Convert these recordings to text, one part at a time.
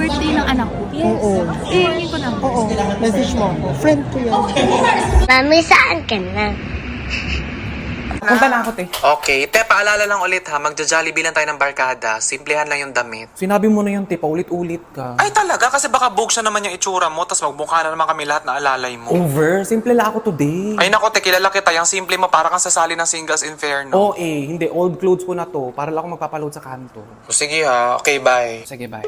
birthday ng anak ko. Oo. Hingin ko na. Oo. Message mo ako. Friend ko yan. Mami, saan ka na? Punta na ako, te. Okay, te, paalala lang ulit ha, magja-Jollibee lang tayo ng barkada. Simplehan lang yung damit. Sinabi mo na yun, te. Paulit-ulit ka. Ay talaga? Kasi baka book siya naman yung itsura mo, tas magmukha na naman kami lahat na alalay mo. Over. Simple lang ako today. Ay nako, te, kilala kita. Yung simple mo, para kang sasali ng Singles Inferno. Oo, Hindi. Old clothes ko na to. Para lang ako magpapaload sa kanto. O, sige ha, okay, bye. Sige, bye.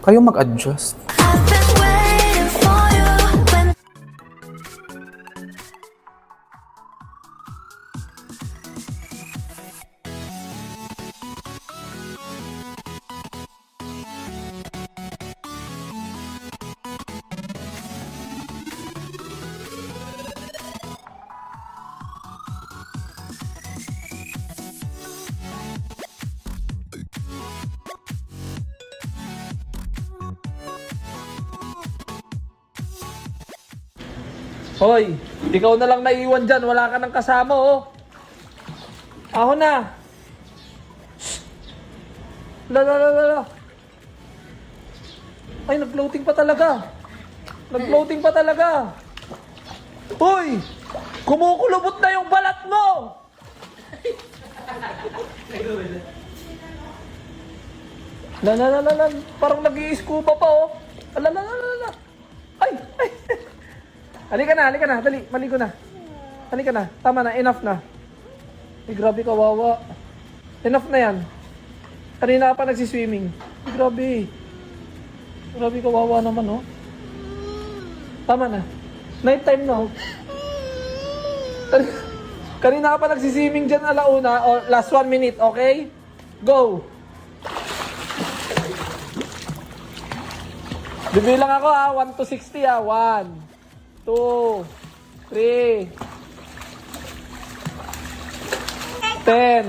Kayo mag-adjust. Hoy, ikaw na lang naiwan dyan. Wala ka ng kasama, oh. Ako na. La. Ay, nag-floating pa talaga. Nag-floating pa talaga. Hoy, kumukulubot na yung balat mo. La. Parang nag-i-scuba pa, oh. La. Ay. Halika na, dali, maligo na. Halika na, tama na, enough na. Ay, grabe kawawa. Enough na yan. Kanina ka pa nagsiswimming. Ay, grabe. Grabe kawawa naman, oh. Tama na. Night time na, oh. Kanina ka pa nagsiswimming dyan alauna. Oh, last 1 minute, okay? Go! Bibilang ako, 1 to 60, 1, 2, 3, 10,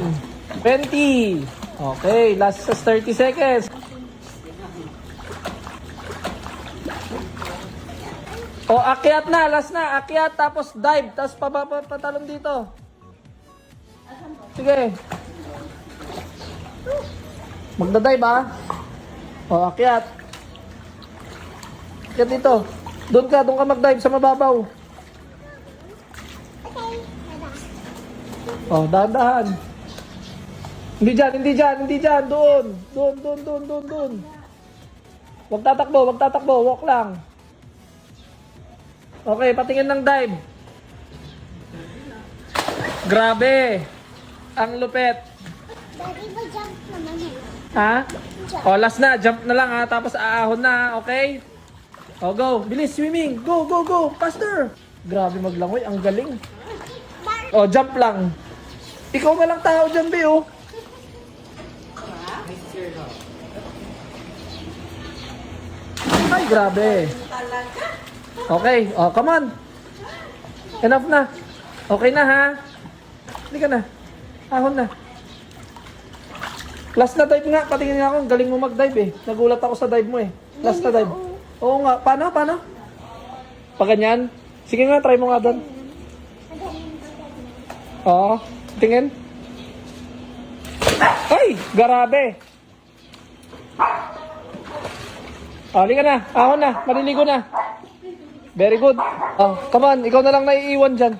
20. Okay, last 30 seconds. O, akyat na, last na. Akyat, tapos dive, tapos patalon dito. Sige. Magda-dive, ha? O, akyat. Akyat dito. Doon ka mag-dive sa mababaw. Oh, dahan-dahan. Hindi dyan. Doon. Huwag tatakbo. Walk lang. Okay, patingin ng dive. Grabe. Ang lupet. Daddy, ba jump naman eh? Ha? Oh, last na. Jump na lang ha. Tapos aahon na. Okay? Oh, go. Bilis, swimming. Go. Faster. Grabe maglangoy. Ang galing. Oh, jump lang. Ikaw na lang tao dyan, be, oh. Ay, grabe. Okay. Oh, come on. Enough na. Okay na, ha? Hindi ka na. Ahon na. Last na dive nga. Patingin nga ako. Ang galing mo mag-dive, eh. Nagulat ako sa dive mo, eh. Last na dive. Oo nga. Paano? Pa ganyan? Sige nga, try mo nga doon. Oo. Tingin. Ay! Garabe! Halika na. Ahon na. Maliligo na. Very good. Oh, come on. Ikaw na lang naiiwan dyan.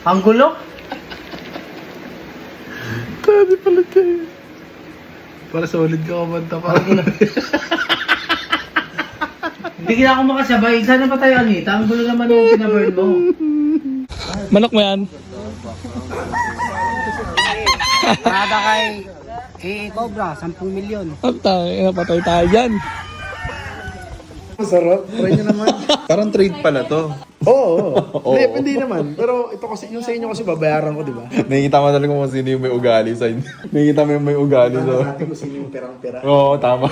Ang gulo? Tadi pala tayo. Para sa ulit ka kumanta pa. Hindi na ako makasabay. Sana pa tayo, Anita? Ang gulo naman yung pinaburn mo. Manok mo yan? Para kay Cobra, 10 milyon. Napatay tayo dyan. Masarap. Try nyo naman. Parang trade pala to. Oo. Hindi naman. Pero ito kasi, yung sa inyo kasi babayaran ko, di ba? Nakikita mo talaga kung sino yung may ugali sa inyo. Nakikita mo yung may ugali. So. Natin kung sino yung perang-pera. Oo, tama.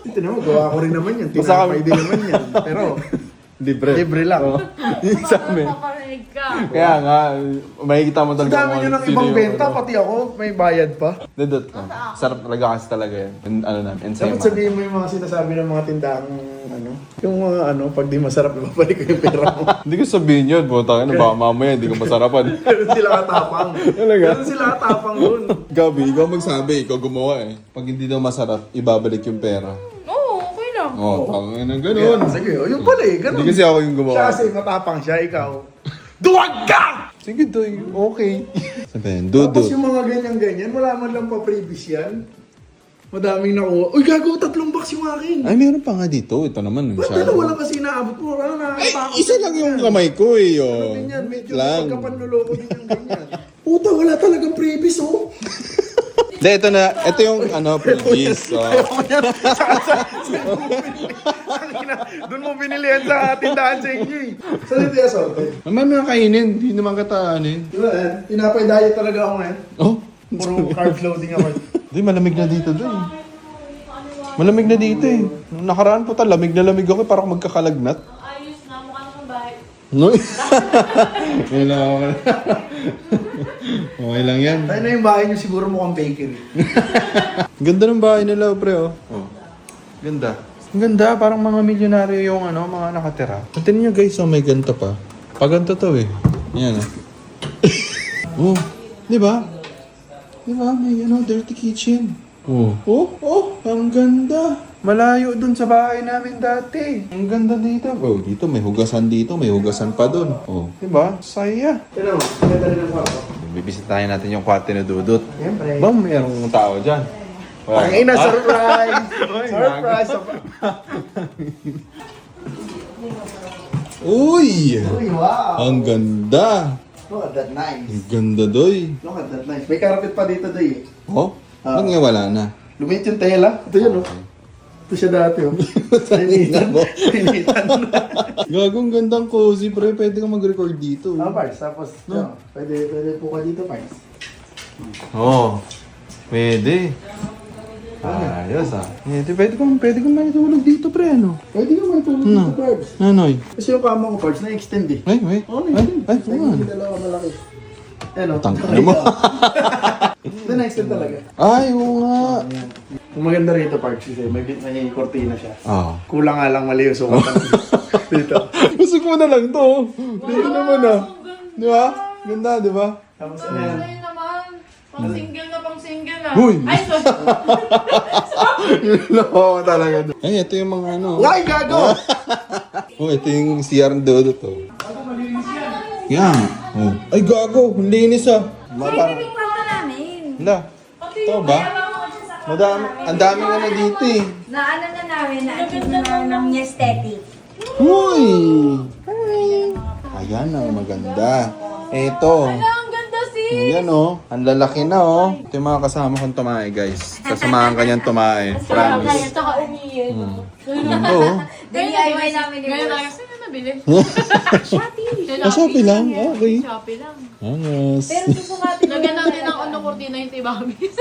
Ito naman, gawa ko rin naman yan. Tinapay din naman yan. Pero, Libre. libre lang. Oo. Yung sa amin. Kaya nga, makikita mo Ang talaga. dami nyo ng ibang benta, pati ako, may bayad pa. Dudot. Sarap talaga kasi talaga yan. Ano na, ensayo. Dapat sabihin mo yung mga sinasabi ng mga tindahang, ano, yung mga ano, pag di masarap, ibabalik ko yung pera mo. Hindi ko sabihin yun, puta ka na, baka mamaya hindi ko masarapan. Ganun sila katapang. Talaga? Ganun sila katapang dun. Gabi, ikaw magsabi, ikaw gumawa eh. Pag hindi daw masarap, ibabalik yung pera. Oo, okay lang. Oo, tangin na ganun. Sige, oh, yun pala eh, ganun. Hindi kasi ako yung Siya gumawa. kasi matapang siya, ikaw. Duwag ka! Sige, doy, okay. Sabihin, Tapos dudot. yung mga ganyan-ganyan, wala man lang pa-previous yan. Madaming nakuha. Uy, gago, 3 box yung akin. Ay, meron pa nga dito. Ito naman, Ba't masyado. dalawa lang kasi inaabot mo? Ano na? Isa lang yung kamay ko eh, Ano oh. din yan? Medyo Lang. pagkapanluloko din yung ganyan. Puta, wala talagang previous, oh. Hindi, ito na. Ito yung, ano, previous. Doon mo binili yan sa tindahan sa inyo eh. Saan ito yung assorted? Mamaya mga kainin. Hindi naman kita, ano yun. Diba, tinapay diet talaga ako ngayon. Oh? Puro carb loading ako. Hindi, malamig na dito doy. Malamig na dito eh. Nung nakaraan po lamig na lamig ako, parang magkakalagnat. Ayos na, mukha na bahay. No? Yun lang ako. Okay lang yan. Tayo na yung bahay niyo siguro mukhang bakery. Ganda ng bahay nila, pre, oh. Ganda. Ang ganda, parang mga milyonaryo yung ano, mga nakatira. Tingnan nyo guys, oh, may ganito pa. Paganto to eh. Yan, oh. Oh, di ba? Di ba? May ano, dirty kitchen. Oh. Oh, ang ganda. Malayo dun sa bahay namin dati. Ang ganda dito. Oh, dito may hugasan dito, may hugasan pa dun. Oh, di ba? Saya. Pero, maganda rin ang kwarto. Bibisitahin natin yung kwarto na Dudut. Siyempre. Bang mayroong tao dyan? Wala. Ang ina, surprise! Surprise! Uy! Uy, wow! Ang ganda! Look at that nice. Ang ganda, doy. Look at that nice. May carpet pa dito, Doy. Oh? Ba't nga wala na? Lumit yung tela. Ito yun, oh. Ito siya dati, oh. Nainitan. Nainitan. Gagong gandang cozy, pre. Pwede kang mag-record dito. Ah, Pars. Tapos, no. Pwede po ka dito, Pars. Oo. Pwede. Ayos ah. Pwede kang matulog dito, pre. Ano? Pwede ka may tulog dito, Pars. Nanoy? Kasi yung kama ko, Pars, na-extend eh. Ay, wait. Oo, Ay, na-extend. ay, oo nga. Naging dalawa malaki. Ano? Tangina mo. Ito, na-extend talaga. Ay, oo nga. Yung maganda rito, Pars, kasi may kortina siya. Ah. Kulang nga lang mali yung sukat dito. Gusto ko na lang to. Dito naman ah. Di ba? Ganda, di ba? Tapos ano yan? Ayun naman. Pang single na pang single ah. Uy! Ay, sorry. Oo, talaga. Ay, ito yung mga ano. Ay, gago! Oh, ito yung CR na Dudut to. Yan. Oh. Ay, gago. Ang linis ah. Parang mama namin. Hala. Ito ba? Madami, ang daming ano dito eh. Na ano na namin, na-achieve na namin ng aesthetic. Uy! Ayan ang maganda. Ito. Ang ganda sis. Ayan oh. Ang lalaki na oh. Ito yung mga kasama kong tumae guys. Sasamahan ka niyan tumae. Promise. Tsaka umiyin. Ganda oh. DIY namin ni Ngayon Boss. lang, saan na nabili? Shopee lang? Okay. Shopee lang. Angas. Pero susukatin mo Lagyan natin ng ano, kurtina yung tibabis.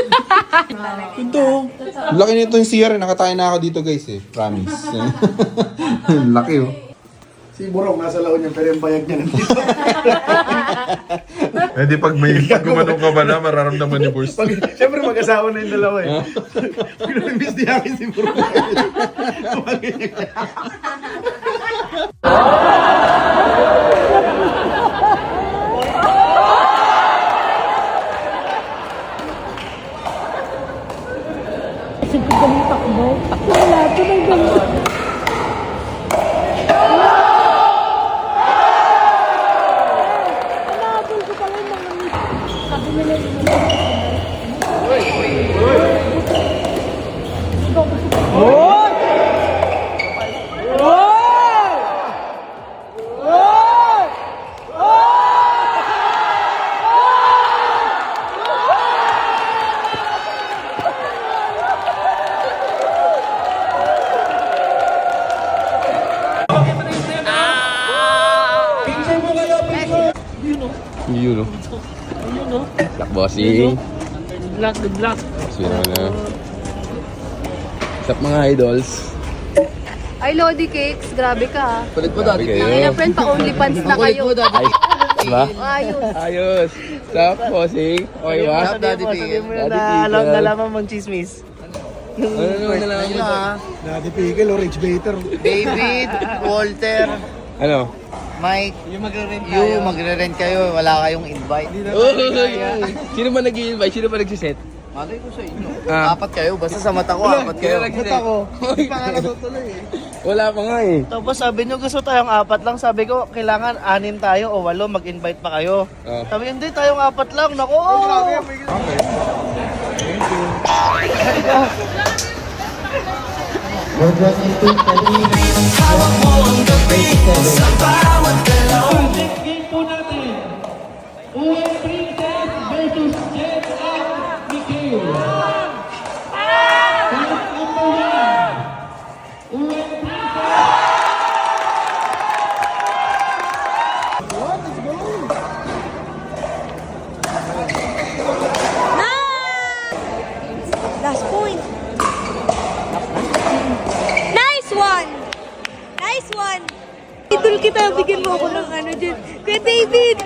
Ito oh. Ang laki nito yung CR. Nakatayo na ako dito guys eh. Promise. Ang laki oh. Si Burong nasa laon niya, pero yung bayag niya nandito. Eh di pag gumanong ka ba na, mararamdaman ni Burst. Siyempre mag-asawa na yung dalawa eh. Pinag-miss di akin si Burong. Yun oh. Black bossing. Good luck. Sino na. What's up mga idols? Ay, Lodi Cakes, grabe ka. Palit mo dati kayo. Ang ina friend, pa-only pants na kayo. Ay, Diba? Ayos. Stop, bossing. Okay ba? Daddy Pigil. Nalaman mong chismis. Ano nalaman mo? Daddy Pickle o Rich Bater. David, Walter, Ano? Mike, magre-rent kayo, wala kayong invite. Sino ba nag-i-invite? Sino ba nagsiset? Malay ko sa inyo. Ah. Apat kayo, basta sa mata ko, apat kayo. Hindi pa nga natutuloy eh. Wala pa nga eh. Tapos sabi nyo gusto tayong 4 lang. Sabi ko, kailangan 6 tayo o 8, mag-invite pa kayo. Oh. Sabi, hindi, tayong 4 lang. Naku! Last point. Nice one! Nice one! Idol kita, bigyan mo ako ng ano dyan. Kuya David!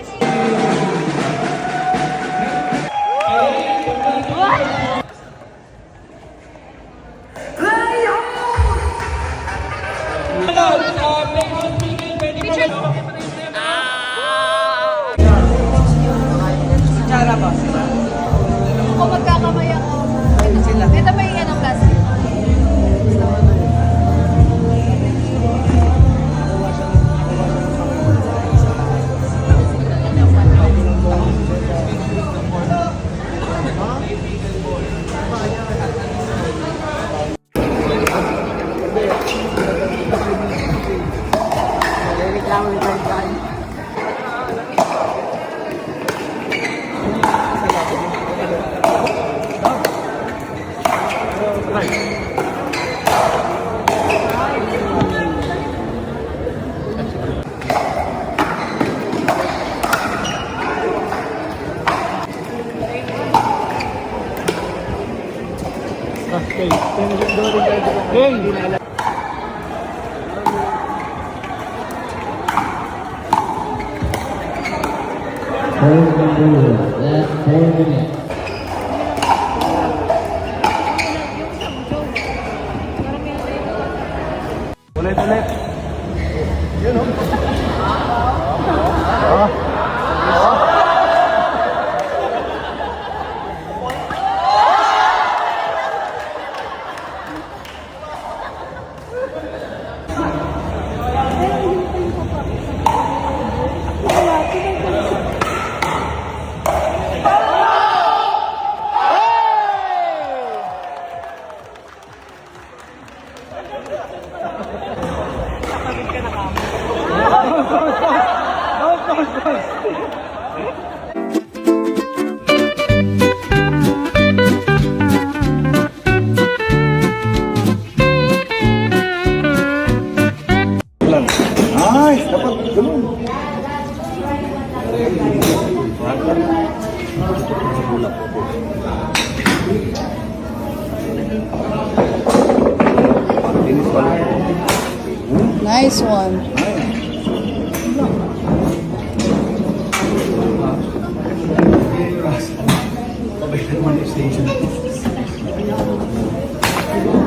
Kung magkakamay ako. Ito ba yung anong class? Ay, dapat ganun. Nice one.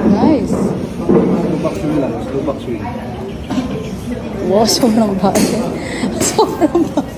Nice. Lubak swing. Wow, sobrang bagay. Sobrang bagay.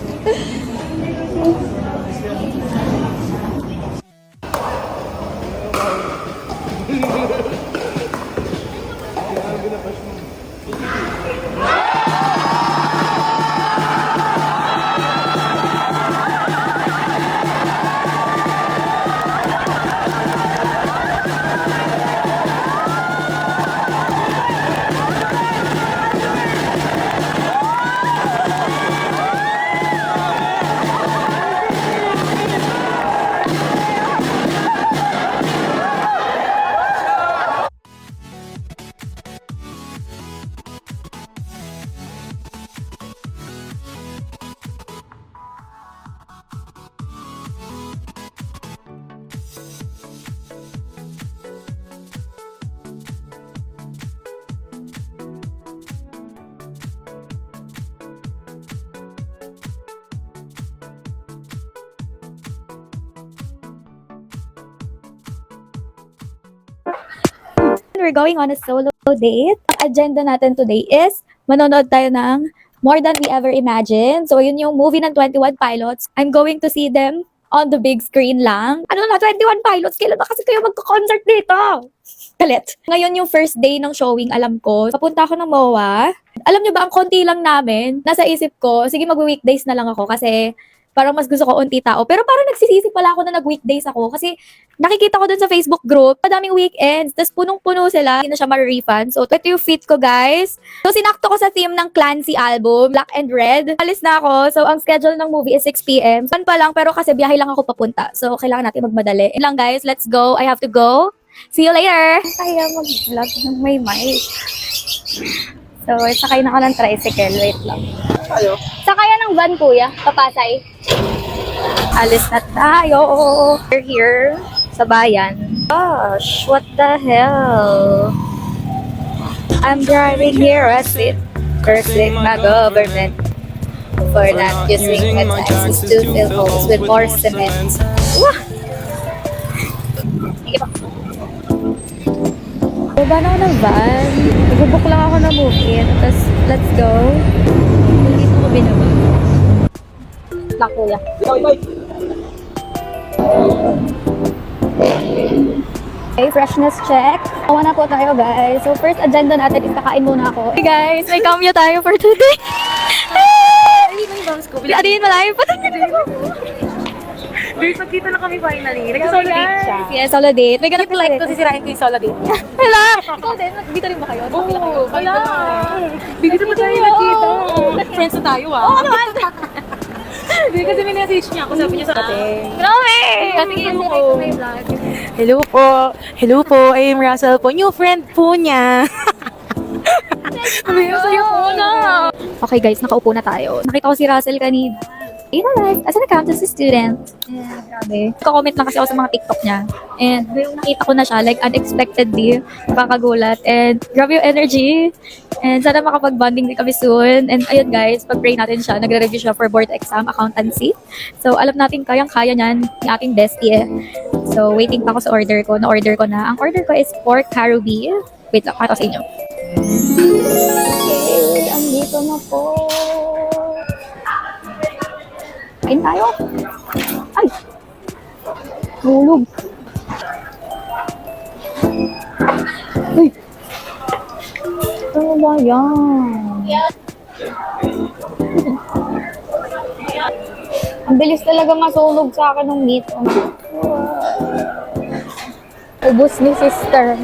We're going on a solo date. Ang agenda natin today is manonood tayo ng More Than We Ever Imagined. So, yun yung movie ng 21 Pilots. I'm going to see them on the big screen lang. Ano na, 21 Pilots? Kailan ba kasi kayo magko-concert dito? Galit. Ngayon yung first day ng showing, alam ko. Papunta ako ng MOA. Alam nyo ba, ang konti lang namin, nasa isip ko, sige mag-weekdays na lang ako kasi parang mas gusto ko unti tao. Pero parang nagsisisi pala ako na nag-weekdays ako kasi nakikita ko dun sa Facebook group, madaming weekends, tapos punong-puno sila, hindi na siya ma-refund. So, ito yung fit ko, guys. So, sinakto ko sa theme ng Clancy album, Black and Red. Alis na ako. So, ang schedule ng movie is 6 p.m. Saan pa lang, pero kasi biyahe lang ako papunta. So, kailangan natin magmadali. Yun lang, guys. Let's go. I have to go. See you later. Kaya mag-vlog ng may mic. So, sakay na ako ng tricycle. Wait lang. Sakaya ng van, kuya. Papasay. Alis na tayo. We're here sa bayan. Gosh, what the hell? I'm driving here as it cursing my government for not using my taxes to fill holes with more cement. Wah! Sige pa. Baba na ako ng van. Nag-book lang ako na move-in. Tapos, let's go. Dito ko binaba. Lang, kuya. Okay, freshness check. Awa na po tayo, guys. So, first agenda natin is kakain muna ako. Hey, guys, may cameo tayo for today. Adihin malayo. Guys, magkita na kami finally. Nag-solo date siya. Yes, solo date. May ganap Like ko, sisirain ko yung solo date niya. Hala! Ikaw din, dito rin ba kayo? Oo, wala. Dito pa tayo nagkita. Friends na tayo, ah. Oo naman! Hindi kasi may message niya ako, sabi niya sa atin. Grabe! Kasi may vlog. Hello po. Hello po, I am Russell po. New friend po niya. Ano yung sa'yo po na? Okay guys, nakaupo na tayo. Nakita ko si Russell kanina. In life, as an accountancy student. And grabe. Nagko-comment lang kasi ako sa mga TikTok niya. And yung nakita ko na siya, like unexpectedly, nakakagulat. And grabe yung energy. And sana makapag-bonding din kami soon. And ayun guys, pag-pray natin siya, nagre-review siya for board exam, accountancy. So alam natin kayang-kaya niyan, yung ating bestie eh. So waiting pa ako sa order ko. Na-order ko na. Ang order ko is pork karubi. Wait lang, para sa inyo. Okay, andito na po. Kain tayo. Ay! Hulog. Uy! Ano ba yan? Ang bilis talaga masunog sa akin ng meat. Ubus ni sister.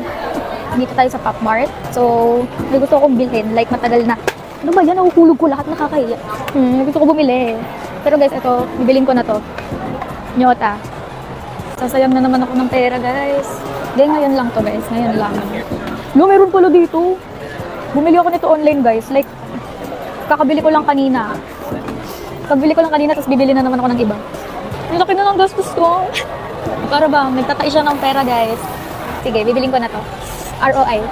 Dito tayo sa Pop Mart. So, may gusto akong bilhin. Like, matagal na. Ano ba yan? Nahuhulog ko lahat. Nakakahiya. Gusto ko bumili. Pero guys, ito. Bibilin ko na to. Nyota. Sasayang na naman ako ng pera, guys. Hindi, ngayon lang to, guys. Ngayon lang. No, meron pala dito. Bumili ako nito online, guys. Like, kakabili ko lang kanina. Pagbili ko lang kanina, tapos bibili na naman ako ng iba. Ang laki na ng gastos ko. Para ba, nagtatay siya ng pera, guys. Sige, bibilin ko na to. ROI.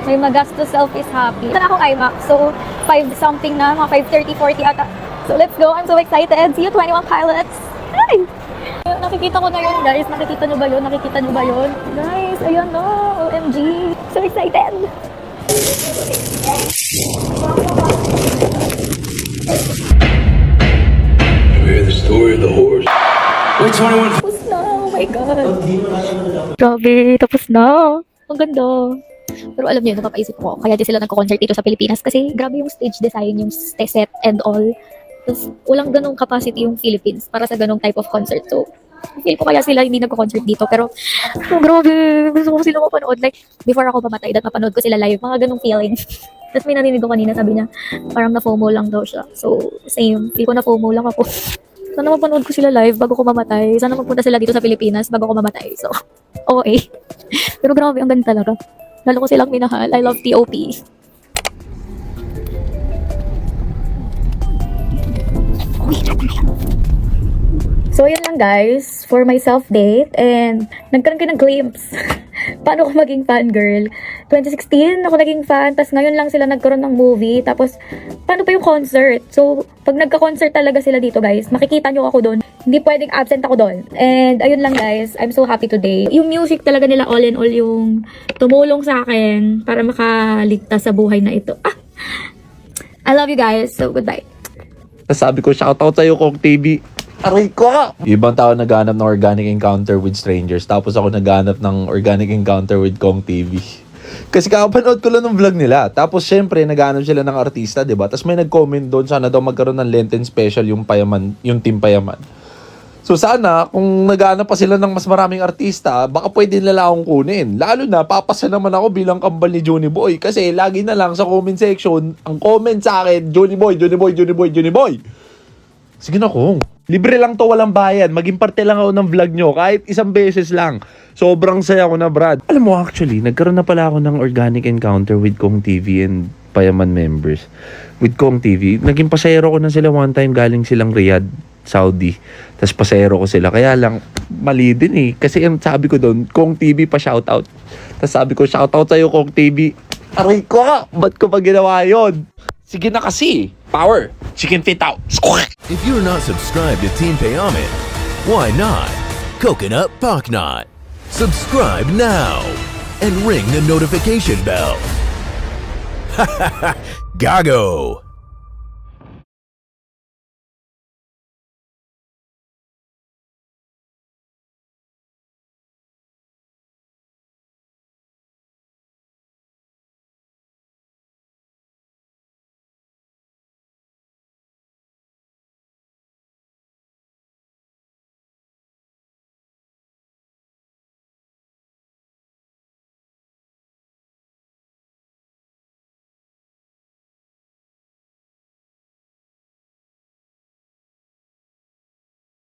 May magastos, self is happy. Ito na akong iMac. So, 5 something na, mga 5:30, 40 ata. So, let's go. I'm so excited. See you, 21 Pilots. Hi! Nakikita ko na yun, guys. Nakikita nyo ba yun? Nakikita nyo ba yun? Guys, ayun no. OMG. So excited. Hear the story of the horse. Wait, 21. Tapos na. Oh my God. Grabe, tapos na. Ang ganda. Pero alam niyo, napapaisip ko, kaya di sila nagko-concert dito sa Pilipinas kasi grabe yung stage design, yung set and all. Tapos walang ganong capacity yung Philippines para sa ganong type of concert. So, feel ko kaya sila hindi nagko-concert dito. Pero, oh, grabe, gusto ko sila mapanood. Like, before ako pamatay, that mapanood ko sila live. Mga ganong feeling. Tapos may narinig ko kanina, sabi niya, parang na-FOMO lang daw siya. So, same. Feel ko na-FOMO lang ako. Sana mapanood ko sila live bago ko mamatay. Sana magpunta sila dito sa Pilipinas bago ko mamatay. So, okay. Pero grabe, ang ganda talaga. Lalo ko silang minahal. I love TOP. So, yun lang guys, for my self-date. And, nagkaroon kayo ng glimpse. Paano ako maging fangirl? 2016, ako naging fan. Tapos, ngayon lang sila nagkaroon ng movie. Tapos, paano pa yung concert? So, pag nagka-concert talaga sila dito guys, makikita nyo ako doon. Hindi pwedeng absent ako doon. And, ayun lang guys, I'm so happy today. Yung music talaga nila all in all yung tumulong sa akin para makaligtas sa buhay na ito. I love you guys. So, goodbye. Sabi ko, shoutout sa'yo, Kong TV. Aray ko! Ibang tao naghanap ng organic encounter with strangers. Tapos ako naghanap ng organic encounter with Kong TV. Kasi kakapanood ko lang ng vlog nila. Tapos syempre, naghanap sila ng artista, diba? Tapos may nag-comment doon, sana daw magkaroon ng Lenten special yung Payaman, yung Team Payaman. So sana, kung naghanap pa sila ng mas maraming artista, baka pwede nila akong kunin. Lalo na, papasa naman ako bilang kambal ni Johnny Boy. Kasi lagi na lang sa comment section, ang comment sa akin, Johnny Boy, Johnny Boy, Johnny Boy, Johnny Boy. Sige na, Kong. Libre lang to, walang bayad. Maging parte lang ako ng vlog nyo. Kahit isang beses lang. Sobrang saya ko na, Brad. Alam mo, actually, nagkaroon na pala ako ng organic encounter with Kong TV and Payaman members. With Kong TV. Naging pasayero ko na sila one time galing silang Riyadh, Saudi. Tapos pasayero ko sila. Kaya lang, mali din eh. Kasi yung sabi ko doon, Kong TV pa shoutout. Tapos sabi ko, shoutout sa'yo, Kong TV. Aray ko! Ba't ko pa ginawa yun? Sige na kasi. Power. Chicken fit out. Squawk! If you're not subscribed to Team Payaman, why not? Coconut Pocknot. Subscribe now and ring the notification bell. Gago!